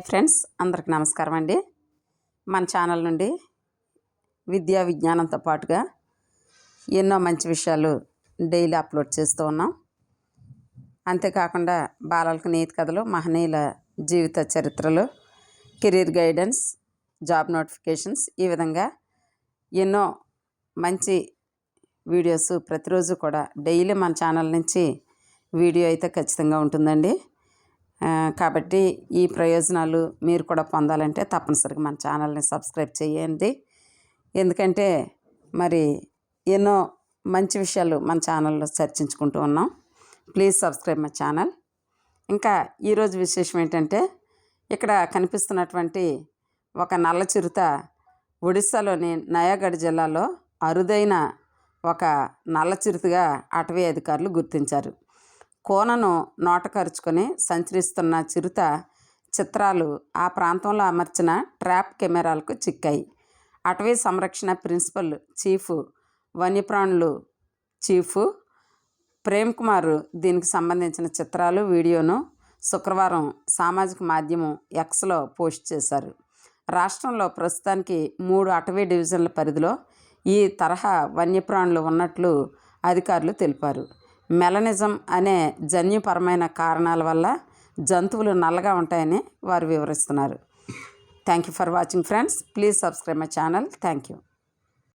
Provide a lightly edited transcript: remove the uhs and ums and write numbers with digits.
Friends అందరికి నమస్కారం అండి. మన ఛానల్ నుండి విద్యా విజ్ఞానంతో పాటుగా ఎన్నో మంచి విషయాలు డైలీ అప్లోడ్ చేస్తూ ఉన్నాం. అంతేకాకుండా బాలలకు నీతి కథలు, మహనీయుల జీవిత చరిత్రలు, కెరీర్ గైడెన్స్, జాబ్ నోటిఫికేషన్స్, ఈ విధంగా ఎన్నో మంచి వీడియోస్ ప్రతిరోజు కూడా డైలీ మన ఛానల్ నుంచి వీడియో అయితే ఖచ్చితంగా ఉంటుందండి. కాబట్టి ఈ ప్రయోజనాలు మీరు కూడా పొందాలంటే తప్పనిసరిగా మన ఛానల్ని సబ్స్క్రైబ్ చేయండి. ఎందుకంటే మరి ఎన్నో మంచి విషయాలు మన ఛానల్లో చర్చించుకుంటూ ఉన్నాం. Please subscribe my channel. ఇంకా ఈరోజు విశేషం ఏంటంటే, ఇక్కడ కనిపిస్తున్నటువంటి ఒక నల్ల చిరుత ఒడిస్సాలోని నయాగఢ్ జిల్లాలో అరుదైన ఒక నల్ల చిరుతగా అటవీ అధికారులు గుర్తించారు. కోనను నోటకరుచుకొని సంచరిస్తున్న చిరుత చిత్రాలు ఆ ప్రాంతంలో అమర్చిన ట్రాప్ కెమెరాలకు చిక్కాయి. అటవీ సంరక్షణ ప్రిన్సిపల్ చీఫ్ వన్యప్రాణులు చీఫ్ ప్రేమ్ కుమార్ దీనికి సంబంధించిన చిత్రాలు, వీడియోను శుక్రవారం సామాజిక మాధ్యమం ఎక్స్లో పోస్ట్ చేశారు. రాష్ట్రంలో ప్రస్తుతానికి 3 అటవీ డివిజన్ల పరిధిలో ఈ తరహా వన్యప్రాణులు ఉన్నట్లు అధికారులు తెలిపారు. మెలనిజం అనే జన్యుపరమైన కారణాల వల్ల జంతువులు నల్లగా ఉంటాయని వారు వివరిస్తున్నారు. Thank you for watching friends. Please subscribe my channel. Thank you.